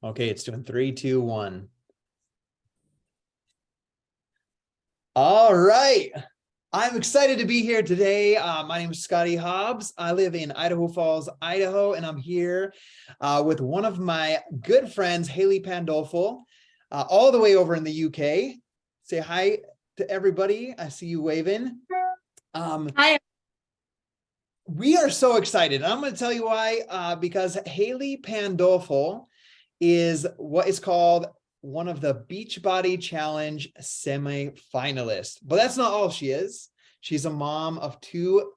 Okay, it's doing 3, 2, 1. All right. I'm excited to be here today. My name is Scotty Hobbs. I live in Idaho Falls, Idaho, and I'm here with one of my good friends, Hayley Pandolfo, all the way over in the UK. Say hi to everybody. I see you waving. Hi. We are so excited. And I'm going to tell you why, because Hayley Pandolfo is what is called one of the Beachbody Challenge semi-finalists. But that's not all she is. She's a mom of 2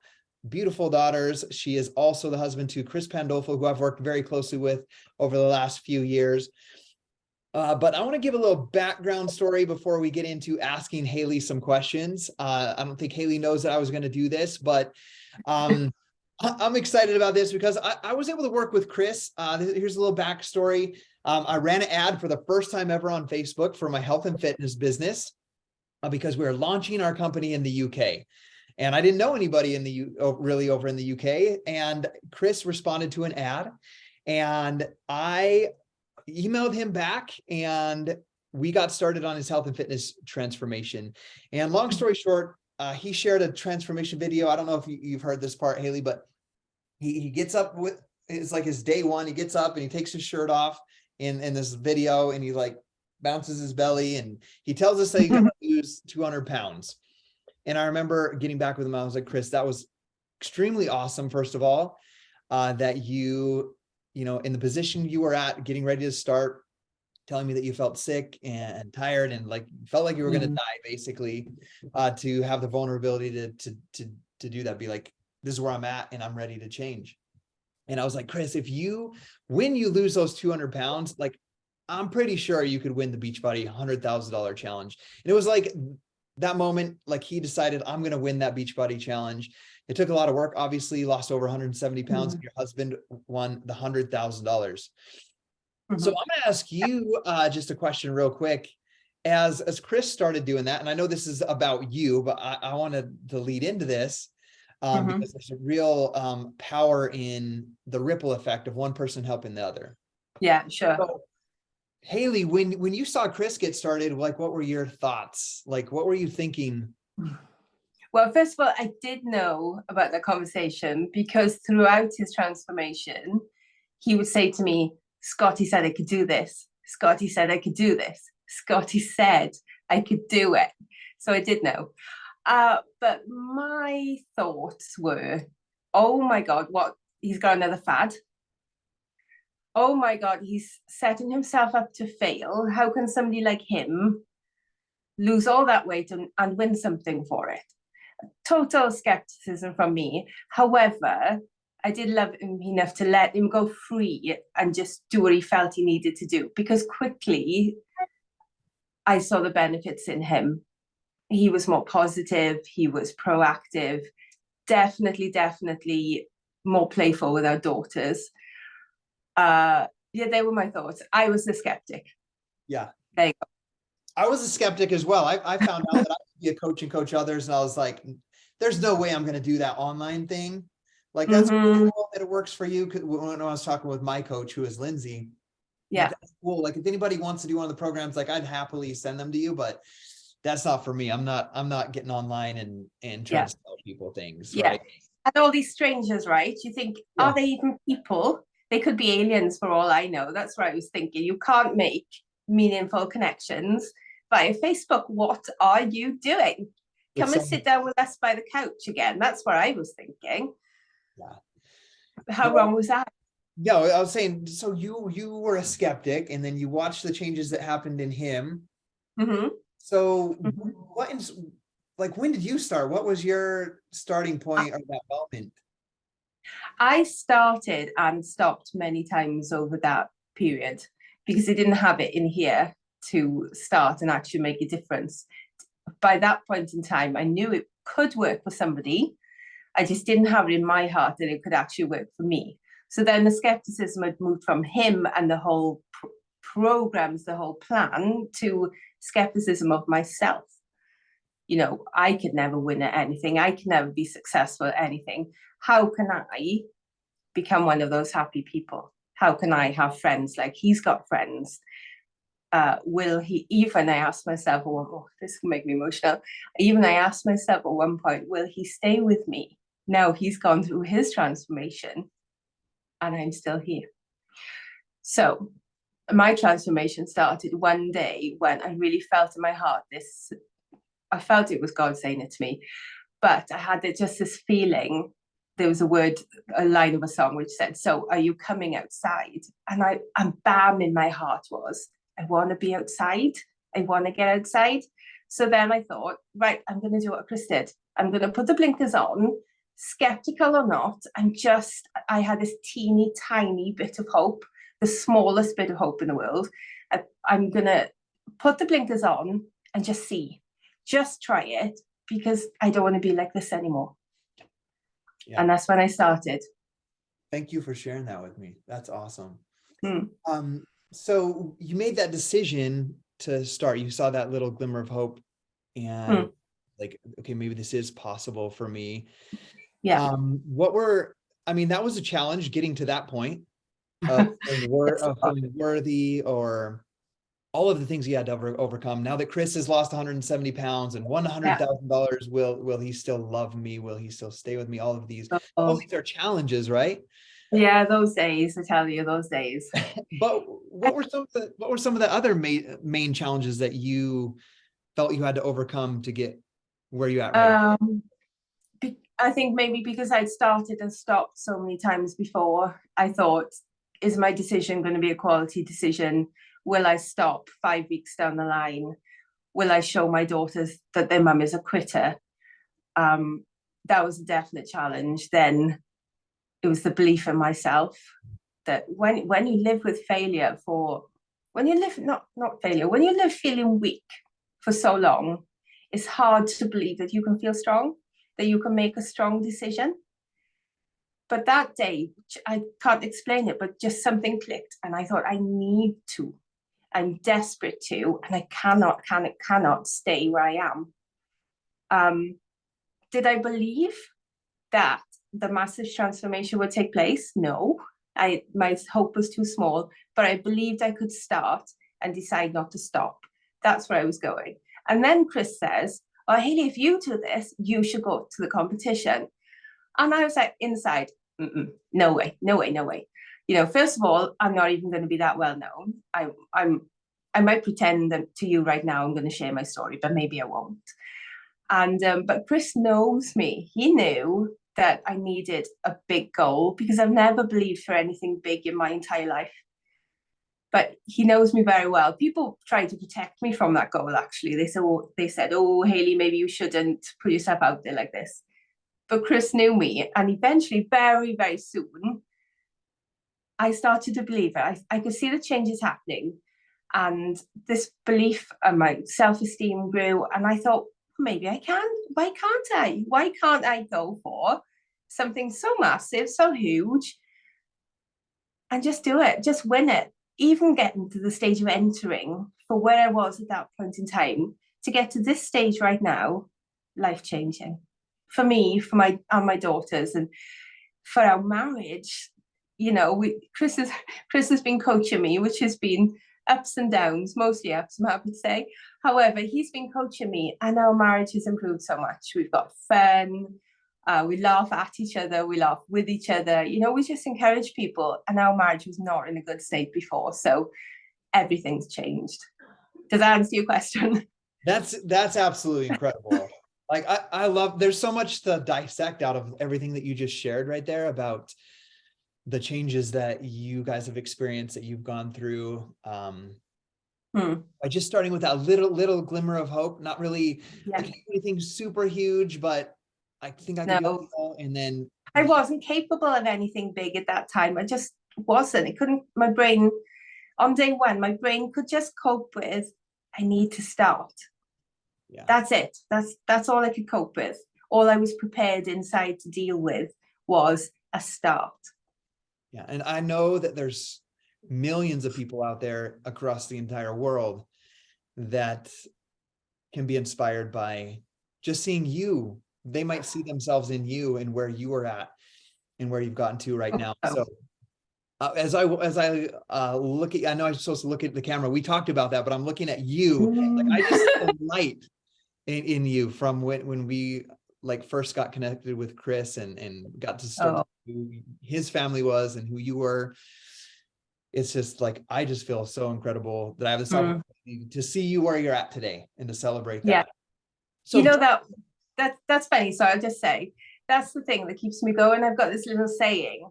beautiful daughters. She is also the husband to Chris Pandolfo, who I've worked very closely with over the last few years. But I want to give a little background story before we get into asking Hayley some questions. I don't think Hayley knows that I was going to do this, but I'm excited about this because I was able to work with Chris. Here's a little backstory. I ran an ad for the first time ever on Facebook for my health and fitness business because we were launching our company in the UK. And I didn't know anybody in the really over in the UK. And Chris responded to an ad and I emailed him back and we got started on his health and fitness transformation. And long story short, he shared a transformation video. I don't know if you've heard this part, Hayley, but he gets up with, it's like his day one. He gets up and he takes his shirt off in this video and he like bounces his belly and he tells us that he's going to lose 200 pounds. And I remember getting back with him. I was like, Chris, that was extremely awesome. First of all, that you know, in the position you were at, getting ready to start, telling me that you felt sick and tired and like felt like you were going to die, basically, to have the vulnerability to do that, be like, this is where I'm at and I'm ready to change. And I was like, Chris, when you lose those 200 pounds, like, I'm pretty sure you could win the Beachbody $100,000 challenge. And it was like that moment, like he decided, I'm going to win that Beachbody challenge. It took a lot of work. Obviously, you lost over 170 pounds and your husband won the $100,000. So I'm going to ask you just a question real quick. As Chris started doing that, and I know this is about you, but I wanted to lead into this because there's a real power in the ripple effect of one person helping the other. Yeah, sure. So, Hayley, when you saw Chris get started, like, what were your thoughts? Like, what were you thinking? Well, first of all, I did know about the conversation because throughout his transformation, he would say to me, Scotty said I could do this. Scotty said I could do this. Scotty said I could do it. So I did know. But my thoughts were, oh my God, what? He's got another fad. Oh my God, he's setting himself up to fail. How can somebody like him lose all that weight and win something for it? Total skepticism from me. However, I did love him enough to let him go free and just do what he felt he needed to do, because quickly I saw the benefits in him. He was more positive, he was proactive, definitely more playful with our daughters. Yeah, they were my thoughts. I was the skeptic. Yeah. There you go. I was a skeptic as well. I found out that I could be a coach and coach others. And I was like, there's no way I'm going to do that online thing. Like, that's cool that it works for you. When I was talking with my coach, who is Lindsay. Yeah. Like, that's cool. Like, if anybody wants to do one of the programs, like, I'd happily send them to you, but that's not for me. I'm not getting online and trying to sell people things. Right. And all these strangers, right? You think, are they even people? They could be aliens for all I know. That's what I was thinking. You can't make meaningful connections via Facebook. What are you doing? Come and sit down with us by the couch again. That's what I was thinking. Yeah. How wrong was that? No, I was saying, so you were a skeptic and then you watched the changes that happened in him. So when did you start? What was your starting point of that moment? I started and stopped many times over that period because I didn't have it in here to start and actually make a difference. By that point in time, I knew it could work for somebody. I just didn't have it in my heart that it could actually work for me. So then the skepticism had moved from him and the whole programs, the whole plan, to skepticism of myself. You know, I could never win at anything. I can never be successful at anything. How can I become one of those happy people? how can I have friends like he's got friends? Will he, even I asked myself, oh, this can make me emotional. Even I asked myself at one point, will he stay with me? Now he's gone through his transformation and I'm still here. So my transformation started one day when I really felt in my heart this, I felt it was God saying it to me, but I had just this feeling. There was a line of a song which said, so are you coming outside? And bam in my heart was, I want to be outside. I want to get outside. So then I thought, right, I'm going to do what Chris did. I'm going to put the blinkers on, skeptical or not. I had this teeny tiny bit of hope, the smallest bit of hope in the world. I'm going to put the blinkers on and just see, just try it, because I don't want to be like this anymore. Yeah. And that's when I started. Thank you for sharing that with me. That's awesome. So you made that decision to start. You saw that little glimmer of hope and like, okay, maybe this is possible for me. Yeah. That was a challenge getting to that point of feeling worthy, or all of the things he had to overcome. Now that Chris has lost 170 pounds and won $100,000, will he still love me? Will he still stay with me? All of these are challenges, right? Yeah, those days, I tell you, those days. But what were some of the other main challenges that you felt you had to overcome to get where you're at right now? I think maybe because I'd started and stopped so many times before, I thought, is my decision going to be a quality decision? Will I stop 5 weeks down the line? Will I show my daughters that their mum is a quitter? That was a definite challenge. Then it was the belief in myself that when you live with failure when you live feeling weak for so long, it's hard to believe that you can feel strong, that you can make a strong decision. But that day, I can't explain it, but just something clicked and I thought, I need to. I'm desperate to, and I cannot stay where I am. Did I believe that the massive transformation would take place? No, my hope was too small, but I believed I could start and decide not to stop. That's where I was going. And then Chris says, oh, Hayley, if you do this, you should go to the competition. And I was like, inside, no way. First of all, I'm not even going to be that well known. I might pretend that to you right now I'm going to share my story, but maybe I won't. And but Chris knows me. He knew that I needed a big goal because I've never believed for anything big in my entire life. But he knows me very well. People try to protect me from that goal, actually. They said, oh, Hayley, maybe you shouldn't put yourself out there like this. But Chris knew me, and eventually, very, very soon, I started to believe it. I could see the changes happening, and this belief and my self-esteem grew, and I thought, maybe I can. Why can't I? Why can't I go for something so massive, so huge, and just do it, just win it? Even getting to the stage of entering for where I was at that point in time, to get to this stage right now, life-changing. For me, for my daughters, and for our marriage. Chris has been coaching me, which has been ups and downs, mostly ups, I'm happy to say. However, he's been coaching me, and our marriage has improved so much. We've got fun, we laugh at each other, we laugh with each other. We just encourage people, and our marriage was not in a good state before, so everything's changed. Does that answer your question? That's absolutely incredible. Like I love, there's so much to dissect out of everything that you just shared right there about the changes that you guys have experienced, that you've gone through. By just starting with that little glimmer of hope, not really anything super huge, but I think I could do it. And then I wasn't capable of anything big at that time. I just wasn't. It couldn't, my brain, on day one, my brain could just cope with, I need to start. Yeah. That's it. That's all I could cope with. All I was prepared inside to deal with was a start. Yeah. And I know that there's millions of people out there across the entire world that can be inspired by just seeing you. They might see themselves in you and where you are at and where you've gotten to right now. So as I look at, I know I'm supposed to look at the camera. We talked about that, but I'm looking at you. Like I just see the light in you from when we like first got connected with Chris and got to start who his family was and who you were. It's just like I just feel so incredible that I have this opportunity to see you where you're at today and to celebrate that. So you know that's funny. So I'll just say that's the thing that keeps me going. I've got this little saying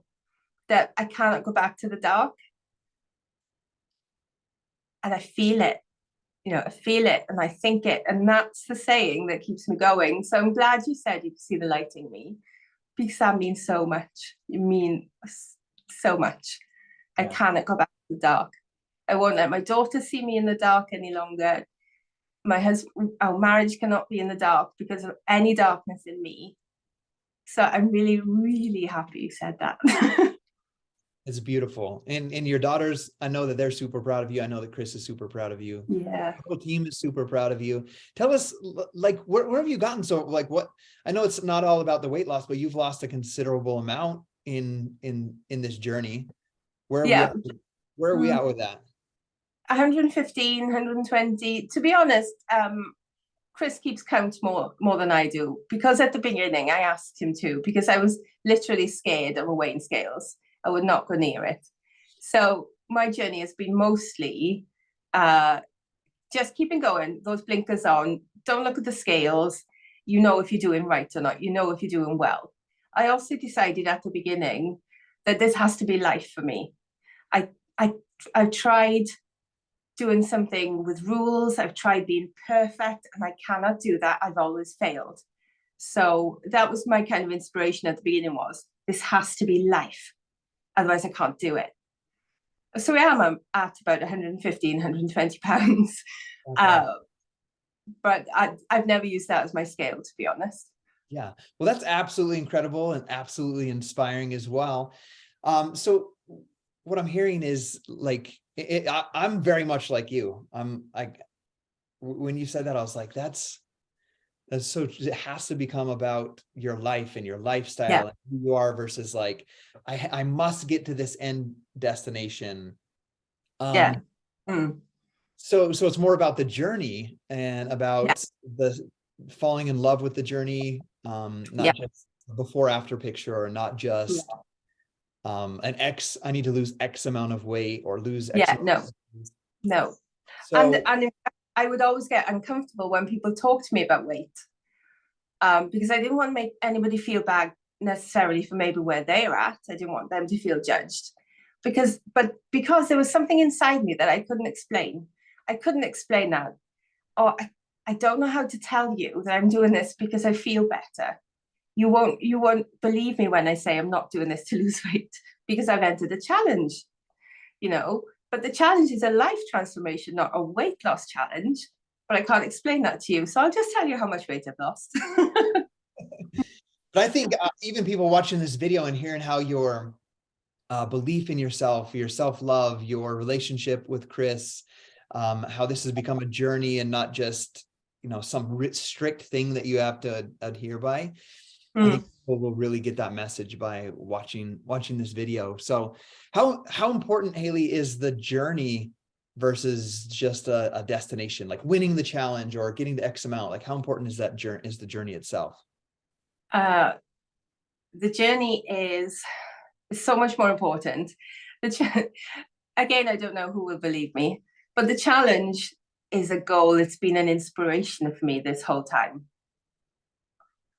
that I cannot go back to the dark. And I feel it, I feel it and I think it. And that's the saying that keeps me going. So I'm glad you said you could see the light in me, because that means so much. You mean so much. I cannot go back to the dark. I won't let my daughter see me in the dark any longer. My husband, our marriage cannot be in the dark because of any darkness in me. So I'm really, really happy you said that. It's beautiful. And your daughters, I know that they're super proud of you. I know that Chris is super proud of you. Yeah. The whole team is super proud of you. Tell us, like, where have you gotten? So like what, I know it's not all about the weight loss, but you've lost a considerable amount in this journey. Where are we at with that? 115, 120. To be honest, Chris keeps count more than I do, because at the beginning I asked him to, because I was literally scared of a weighing scales. I would not go near it. So my journey has been mostly just keeping going, those blinkers on, don't look at the scales. You know if you're doing right or not. You know if you're doing well. I also decided at the beginning that this has to be life for me. I've tried doing something with rules. I've tried being perfect, and I cannot do that. I've always failed. So that was my kind of inspiration at the beginning, was this has to be life. Otherwise I can't do it. So I am at about 115, 120 pounds. Okay. But I've never used that as my scale, to be honest. Yeah, well, that's absolutely incredible and absolutely inspiring as well. So what I'm hearing is like, I'm very much like you. I'm like, when you said that, I was like, that's so, it has to become about your life and your lifestyle and who you are versus like, I must get to this end destination. So it's more about the journey and about the falling in love with the journey, not just before after picture, or not just I need to lose X amount of weight or lose X amount no. So, and I would always get uncomfortable when people talk to me about weight, because I didn't want to make anybody feel bad necessarily for maybe where they're at. I didn't want them to feel judged, because there was something inside me that I couldn't explain. I couldn't explain that. Or I don't know how to tell you that I'm doing this because I feel better. You won't believe me when I say I'm not doing this to lose weight, because I've entered a challenge, but the challenge is a life transformation, not a weight loss challenge. But I can't explain that to you. So I'll just tell you how much weight I've lost. But I think even people watching this video and hearing how your belief in yourself, your self-love, your relationship with Chris, how this has become a journey and not just, some strict thing that you have to adhere by. I think people will really get that message by watching this video. So how important, Hayley, is the journey versus just a destination, like winning the challenge or getting the X amount? Like how important is that journey, is the journey itself? The journey is so much more important. Again, I don't know who will believe me, but the challenge is a goal. It's been an inspiration for me this whole time.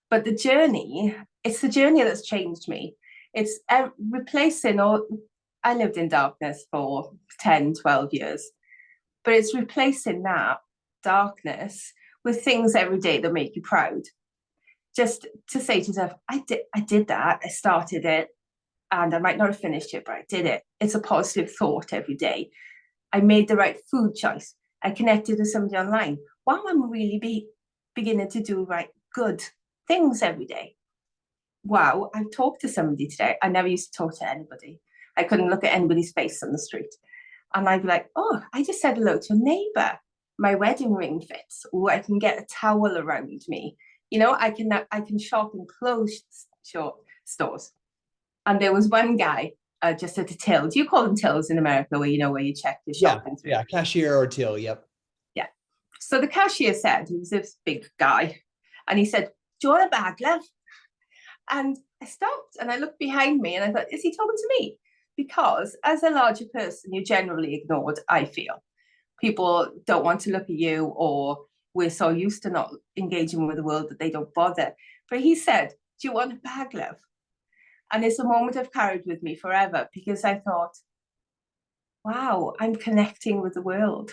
But the journey, it's the journey that's changed me. It's replacing I lived in darkness for 10, 12 years, but it's replacing that darkness with things every day that make you proud. Just to say to yourself, I did that, I started it, and I might not have finished it, but I did it. It's a positive thought every day. I made the right food choice. I connected with somebody online. Wow, I'm really beginning to do good things every day. Wow, I've talked to somebody today. I never used to talk to anybody. I couldn't look at anybody's face on the street. And I'd be like, oh, I just said hello to a neighbor. My wedding ring fits. Or I can get a towel around me. I can shop in clothes stores. And there was one guy just at a till. Do you call them tills in America, where where you check your shopping through? Yeah, cashier or till. Yep. Yeah. So the cashier said, he was this big guy, and he said, "Do you want a bag, love?" And I stopped and I looked behind me and I thought, is he talking to me? Because as a larger person, you're generally ignored, I feel. People don't want to look at you, or we're so used to not engaging with the world that they don't bother. But he said, "Do you want a bag, love?" And it's a moment I've carried with me forever, because I thought, wow, I'm connecting with the world.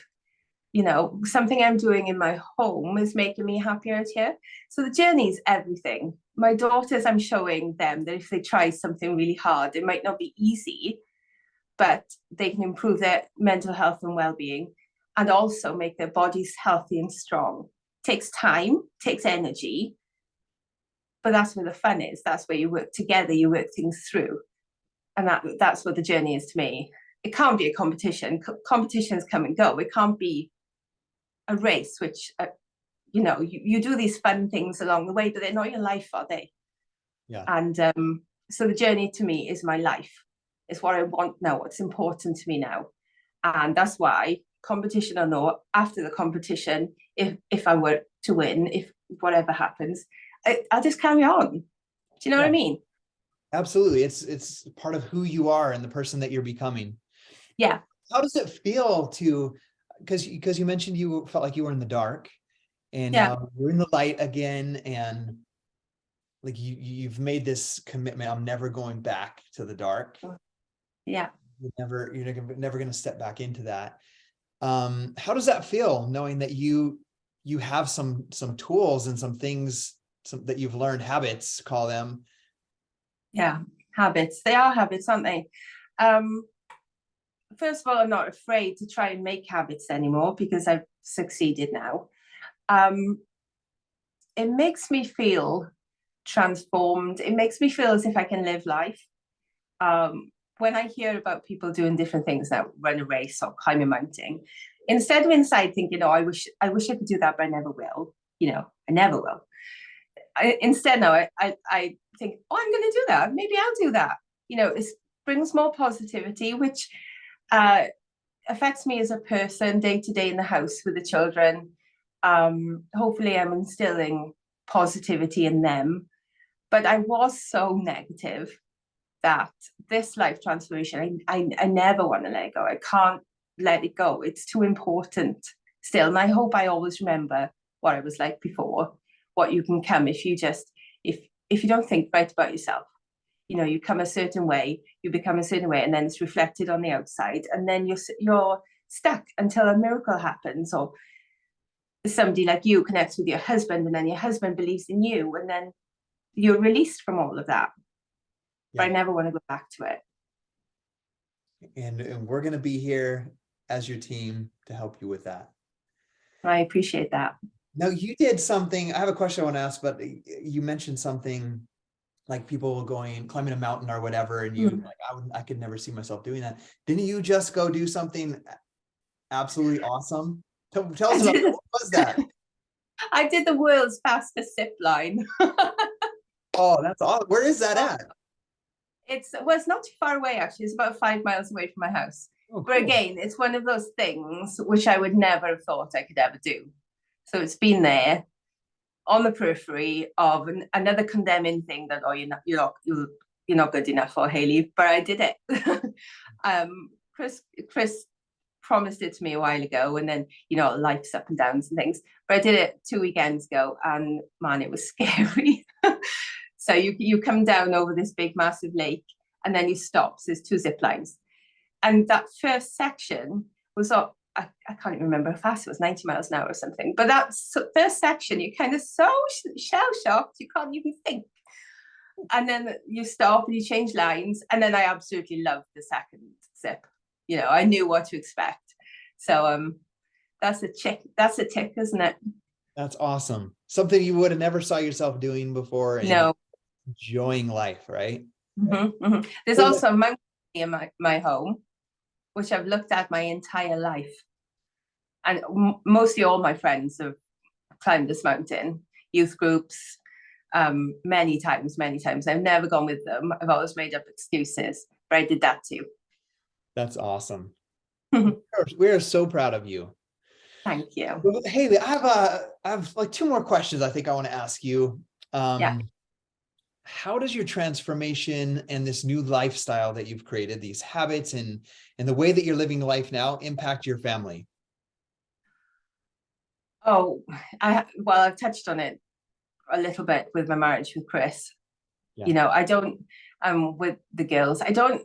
Something I'm doing in my home is making me happier out here. So the journey is everything. My daughters, I'm showing them that if they try something really hard, it might not be easy, but they can improve their mental health and well-being, and also make their bodies healthy and strong. Takes time, takes energy, but that's where the fun is. That's where you work together, you work things through. And that's what the journey is to me. It can't be a competition. Competitions come and go. It can't be a race, which, you do these fun things along the way, but they're not your life, are they? Yeah. And so the journey to me is my life. It's what I want now, what's important to me now. And that's why, competition or no, after the competition, if I were to win, if whatever happens, I'll just carry on. Do you know what I mean? Absolutely. It's part of who you are and the person that you're becoming. Yeah. How does it feel to, because you mentioned you felt like you were in the dark, and now you're in the light again, and like you've made this commitment, I'm never going back to the dark. Yeah. You're never going to step back into that. How does that feel, knowing that you have some tools and some things that you've learned, habits, call them? Yeah, habits. They are habits, aren't they? First of all, I'm not afraid to try and make habits anymore, because I've succeeded now. It makes me feel transformed. It makes me feel as if I can live life. When I hear about people doing different things now, run a race or climb a mountain, instead of inside thinking, "Oh, I wish I could do that, but I never will," I never will. Instead, now I think, "Oh, I'm going to do that. Maybe I'll do that." It brings more positivity, which affects me as a person day to day in the house with the children. Hopefully, I'm instilling positivity in them. But I was so negative that this life transformation, I never want to let it go. I can't let it go. It's too important still. And I hope I always remember what I was like before, what you can come if you don't think right about yourself. You come a certain way, you become a certain way, and then it's reflected on the outside, and then you're stuck until a miracle happens, or somebody like you connects with your husband, and then your husband believes in you, and then you're released from all of that. But I never want to go back to it. And we're going to be here as your team to help you with that. I appreciate that. Now, you did something, I have a question I want to ask, but you mentioned something like people climbing a mountain or whatever, and you I could never see myself doing that. Didn't you just go do something absolutely awesome? Tell us about what was that? I did the world's fastest zip line. Oh, that's awesome. Where is that at? It's not too far away, actually. It's about 5 miles away from my house. Oh, cool. But again, it's one of those things which I would never have thought I could ever do. So it's been there on the periphery of another condemning thing that, oh, you're not good enough for, Hayley. But I did it. Chris promised it to me a while ago, and then life's up and downs and things. But I did it 2 weekends ago, and man, it was scary. So you come down over this big massive lake, and then you stop. So there's 2 zip lines, and that first section was up. I can't even remember how fast it was, 90 miles an hour or something. But that first section, you're kind of so shell-shocked, you can't even think. And then you stop and you change lines. And then I absolutely loved the second zip. I knew what to expect. So that's a tick, isn't it? That's awesome. Something you would have never saw yourself doing before. And no. Enjoying life, right? Mm-hmm, mm-hmm. There's also a mountain in my home, which I've looked at my entire life. And mostly all my friends have climbed this mountain, youth groups, many times. I've never gone with them. I've always made up excuses. But but I did that too. That's awesome. We're so proud of you. Thank you. Well, Hayley, I have like two more questions I think I want to ask you. Yeah. How does your transformation and this new lifestyle that you've created, these habits and the way that you're living life now, impact your family? Oh, I've touched on it a little bit with my marriage with Chris. Yeah. You know, I don't with the girls, I don't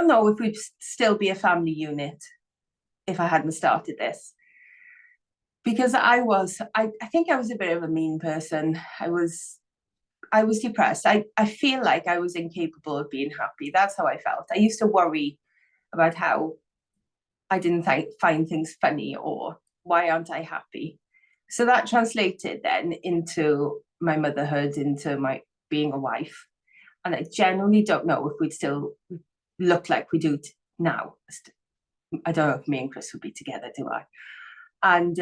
know if we'd still be a family unit if I hadn't started this. Because I think I was a bit of a mean person. I was depressed. I feel like I was incapable of being happy. That's how I felt. I used to worry about how I didn't find things funny, or why aren't I happy? So that translated then into my motherhood, into my being a wife. And I genuinely don't know if we'd still look like we do now. I don't know if me and Chris would be together, do I? And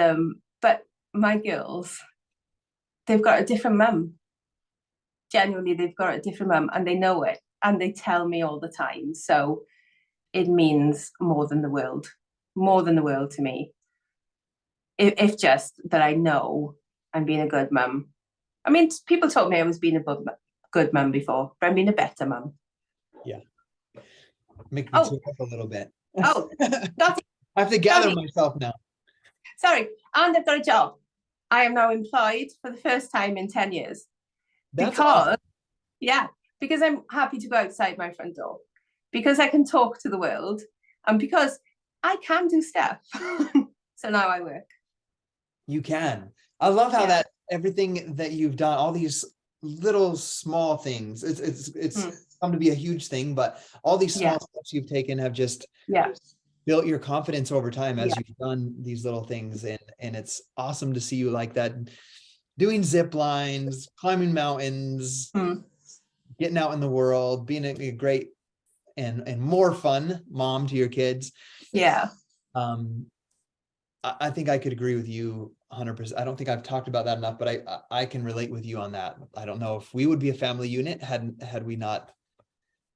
but my girls, they've got a different mum. Genuinely, they've got a different mum, and they know it, and they tell me all the time. So it means more than the world to me. If just that I know I'm being a good mum. I mean, people told me I was being a good mum before, but I'm being a better mum. Yeah. Make me tear up a little bit. Oh, I have to gather myself now. Sorry, and I've got a job. I am now employed for the first time in 10 years. That's awesome. Because I'm happy to go outside my front door, because I can talk to the world, and because I can do stuff. So now I work. You can. I love how that everything that you've done, all these little small things, it's come to be a huge thing, but all these small steps you've taken have just built your confidence over time as you've done these little things. And it's awesome to see you like that, doing zip lines, climbing mountains, getting out in the world, being a great and more fun mom to your kids. Yeah. I think I could agree with you 100%. I don't think I've talked about that enough, but I can relate with you on that. I don't know if we would be a family unit had we not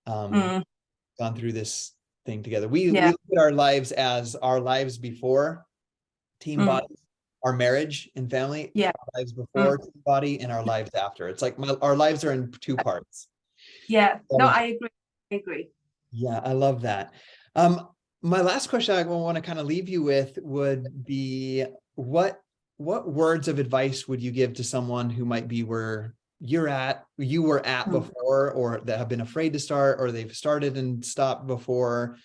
gone through this thing together. We look at our lives as our lives before Team Body, our marriage and family, our lives before Team Body, and our lives after. It's like our lives are in two parts. Yeah. So, no, I agree. Yeah, I love that. My last question I want to kind of leave you with would be, what words of advice would you give to someone who might be where you were at before, or that have been afraid to start, or they've started and stopped before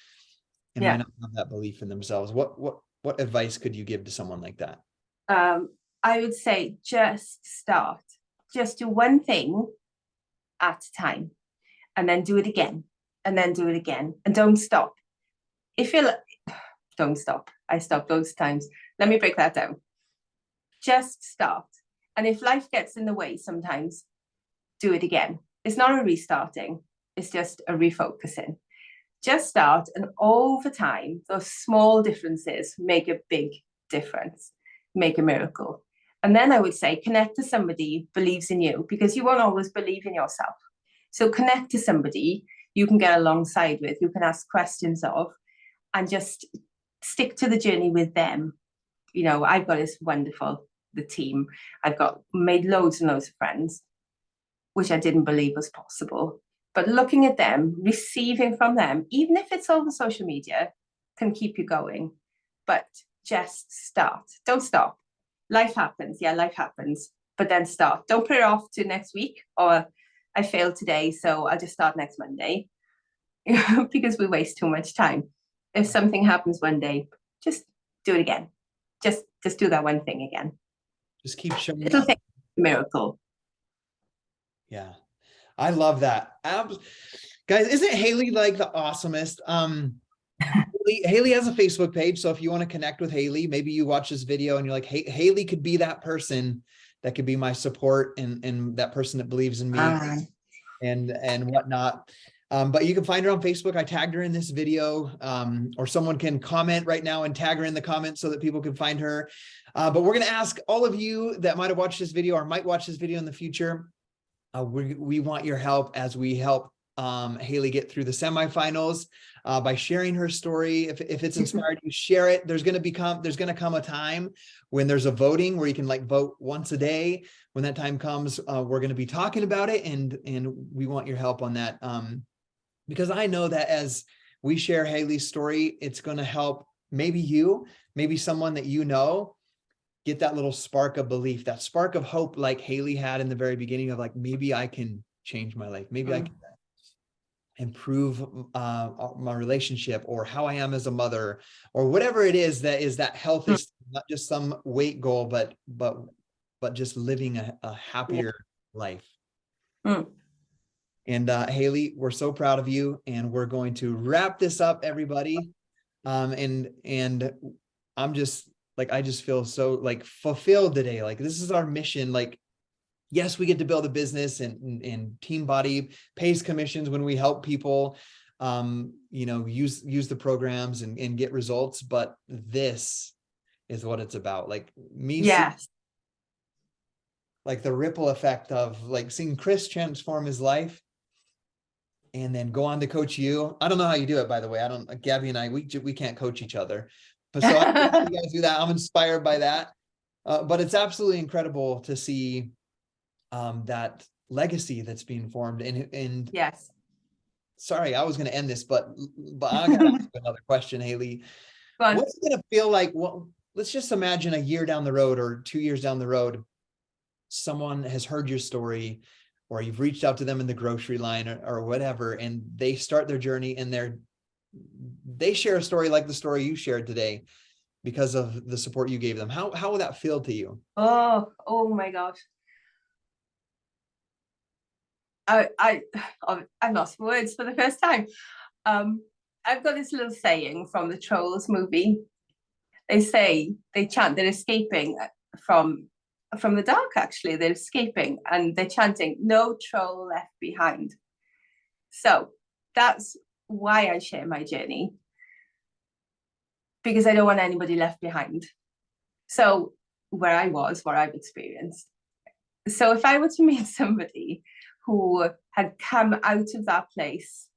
and might not have that belief in themselves? What advice could you give to someone like that? I would say just start. Just do one thing at a time, and then do it again, and then do it again, and don't stop. If you're don't stop. I stopped those times. Let me break that down. Just start. And if life gets in the way sometimes, do it again. It's not a restarting. It's just a refocusing. Just start, and over time, those small differences make a big difference, make a miracle. And then I would say connect to somebody who believes in you, because you won't always believe in yourself. So connect to somebody you can get alongside with, you can ask questions of, and just stick to the journey with them. You know, I've got this wonderful, the team. I've made loads and loads of friends, which I didn't believe was possible. But looking at them, receiving from them, even if it's over social media, can keep you going. But just start. Don't stop. Life happens. Yeah, life happens. But then start. Don't put it off to next week, or I failed today, so I'll just start next Monday. Because we waste too much time. If something happens one day, just do it again. Just do that one thing again. Just keep showing It'll take a miracle. Yeah. I love that. Guys, isn't Hayley like the awesomest? Hayley has a Facebook page. So if you want to connect with Hayley, maybe you watch this video and you're like, hey, Hayley could be that person that could be my support and that person that believes in me and whatnot. But you can find her on Facebook. I tagged her in this video, or someone can comment right now and tag her in the comments so that people can find her. But we're going to ask all of you that might have watched this video or might watch this video in the future. We want your help as we help Hayley get through the semifinals by sharing her story. If it's inspired you, share it. There's going to come a time when there's a voting where you can like vote once a day. When that time comes, we're going to be talking about it, and we want your help on that. Because I know that as we share Hayley's story, it's going to help maybe someone that you know, get that little spark of belief, that spark of hope, like Hayley had in the very beginning of like, maybe I can change my life. Maybe I can improve my relationship, or how I am as a mother, or whatever it is that health is not just some weight goal, but just living a happier life. And Hayley, we're so proud of you, and we're going to wrap this up, everybody. And I'm just like, I just feel so like fulfilled today. Like, this is our mission. Like, yes, we get to build a business, and Team Body pays commissions when we help people, use the programs and get results. But this is what it's about. Like Yes. Like the ripple effect of like seeing Chris transform his life and then go on to coach you. I don't know how you do it, by the way. Gabby and I, we can't coach each other. But so I think you guys do that. I'm inspired by that. But it's absolutely incredible to see that legacy that's being formed. And yes. Sorry, I was going to end this, but I got to ask another question, Hayley. What's it going to feel like? Well, let's just imagine a year down the road or 2 years down the road, someone has heard your story, or you've reached out to them in the grocery line or whatever, and they start their journey, and they share a story like the story you shared today because of the support you gave them. How will that feel to you? Oh my gosh. I've lost words for the first time. I've got this little saying from the Trolls movie. They chant, they're escaping from the dark, actually. They're escaping and they're chanting, "No troll left behind." So that's why I share my journey, because I don't want anybody left behind. So where I was, what I've experienced. So if I were to meet somebody who had come out of that place,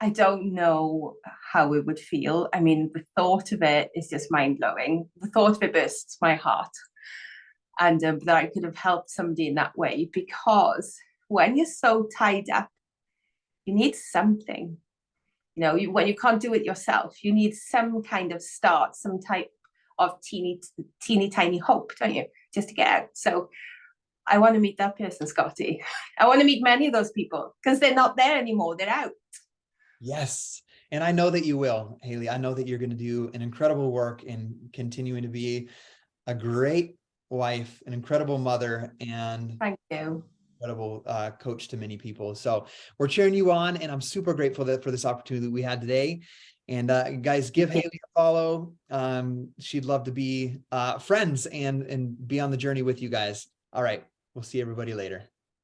I don't know how it would feel. I mean, the thought of it is just mind-blowing. The thought of it bursts my heart. And that I could have helped somebody in that way, because when you're so tied up, you need something. When you can't do it yourself, you need some kind of start, some type of teeny tiny hope, don't you, just to get out. So I want to meet that person, Scotty. I want to meet many of those people, because they're not there anymore. They're out. Yes. And I know that you will, Hayley. I know that you're going to do an incredible work in continuing to be a great wife, an incredible mother, and thank you. Incredible coach to many people. So we're cheering you on, and I'm super grateful for this opportunity that we had today. And guys, give Hayley a follow. She'd love to be friends and be on the journey with you guys. All right. We'll see everybody later.